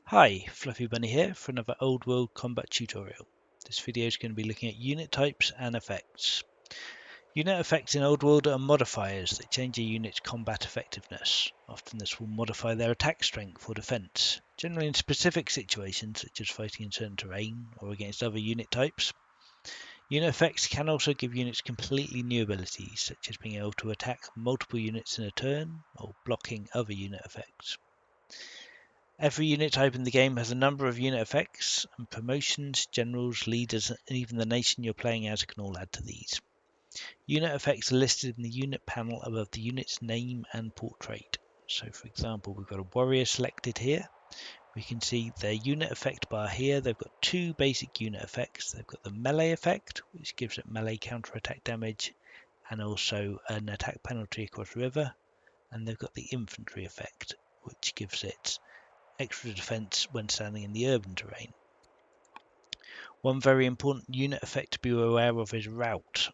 Hi, Fluffy Bunny here for another Old World combat tutorial. This video is going to be looking at unit types and effects. Unit effects in Old World are modifiers that change a unit's combat effectiveness. Often this will modify their attack strength or defense, generally in specific situations such as fighting in certain terrain or against other unit types. Unit effects can also give units completely new abilities, such as being able to attack multiple units in a turn or blocking other unit effects. Every unit type in the game has a number of unit effects, and promotions, generals, leaders, and even the nation you're playing as can all add to these. Unit effects are listed in the unit panel above the unit's name and portrait. So for example, we've got a warrior selected here. We can see their unit effect bar here. They've got two basic unit effects. They've got the melee effect, which gives it melee counter-attack damage, and also an attack penalty across the river. And they've got the infantry effect, which gives it extra defense when standing in the urban terrain. One very important unit effect to be aware of is rout.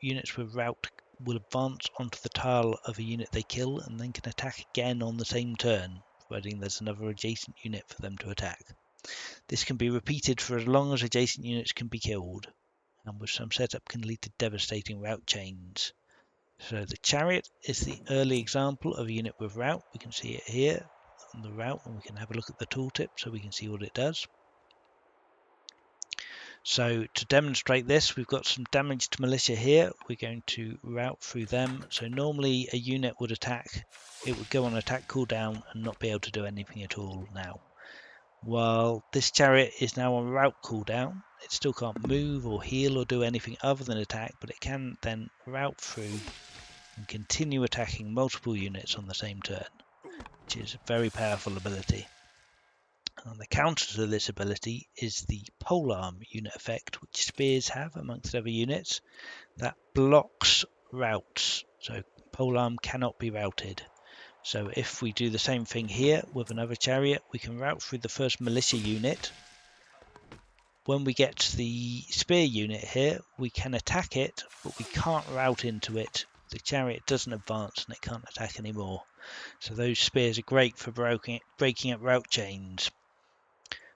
Units with rout will advance onto the tile of a unit they kill and then can attack again on the same turn, providing there's another adjacent unit for them to attack. This can be repeated for as long as adjacent units can be killed, and with some setup can lead to devastating rout chains. So the chariot is the early example of a unit with rout. We can see it here on the rout, and we can have a look at the tooltip so we can see what it does. So to demonstrate this, we've got some damaged militia here. We're going to route through them. So normally a unit would attack, it would go on attack cooldown and not be able to do anything at all now. While this chariot is now on route cooldown, it still can't move or heal or do anything other than attack, but it can then route through and continue attacking multiple units on the same turn, which is a very powerful ability. And the counter to this ability is the polearm unit effect, which spears have amongst other units, that blocks routes. So polearm cannot be routed. So if we do the same thing here with another chariot, we can route through the first militia unit. When we get to the spear unit here, we can attack it, but we can't route into it. The chariot doesn't advance and it can't attack anymore. So those spears are great for breaking up route chains.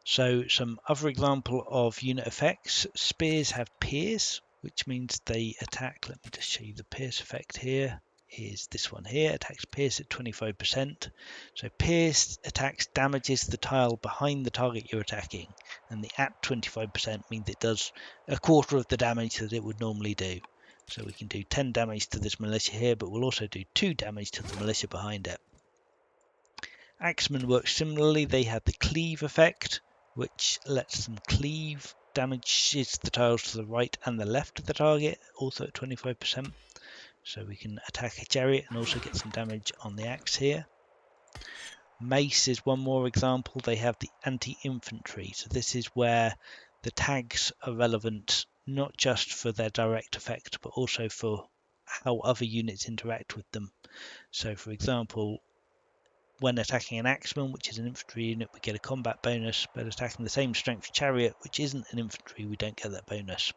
So some other example of unit effects, spears have pierce, which means they attack. Let me just show you the pierce effect here. Is this one here, attacks pierce at 25%. So pierce attacks damages the tile behind the target you're attacking, and the at 25% means it does a quarter of the damage that it would normally do. So we can do 10 damage to this militia here, but we'll also do 2 damage to the militia behind it. Axemen work similarly. They have the cleave effect, which lets them cleave, damages the tiles to the right and the left of the target, also at 25%. So we can attack a chariot and also get some damage on the axe here. Mace is one more example. They have the anti-infantry. So this is where the tags are relevant, not just for their direct effect, but also for how other units interact with them. So for example, when attacking an axeman, which is an infantry unit, we get a combat bonus, but attacking the same strength chariot, which isn't an infantry, we don't get that bonus.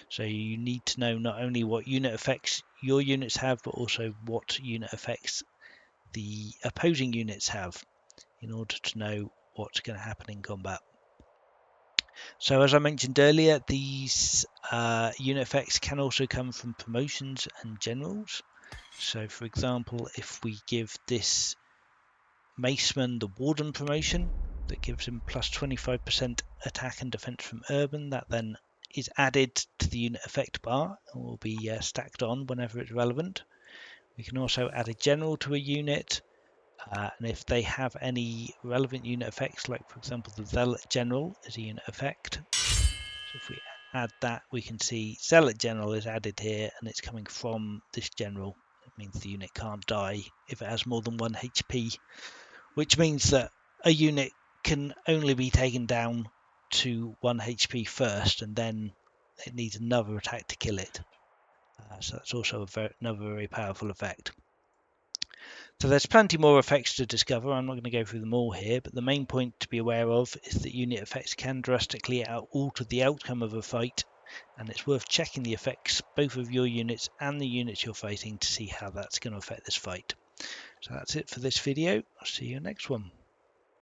So you need to know not only what unit effects your units have, but also what unit effects the opposing units have in order to know what's going to happen in combat. So as I mentioned earlier, these unit effects can also come from promotions and generals. So for example, if we give this Maceman the Warden promotion, that gives him plus 25% attack and defense from urban, that then is added to the unit effect bar and will be stacked on whenever it's relevant. We can also add a general to a unit, and if they have any relevant unit effects, like for example the Zealot General is a unit effect. So if we add that, we can see Zealot General is added here and it's coming from this general. It means the unit can't die if it has more than 1 HP, which means that a unit can only be taken down to 1 HP first, and then it needs another attack to kill it. So that's also another very powerful effect. So there's plenty more effects to discover. I'm not going to go through them all here, but the main point to be aware of is that unit effects can drastically alter the outcome of a fight, and it's worth checking the effects both of your units and the units you're fighting to see how that's going to affect this fight. So that's it for this video. I'll see you next one.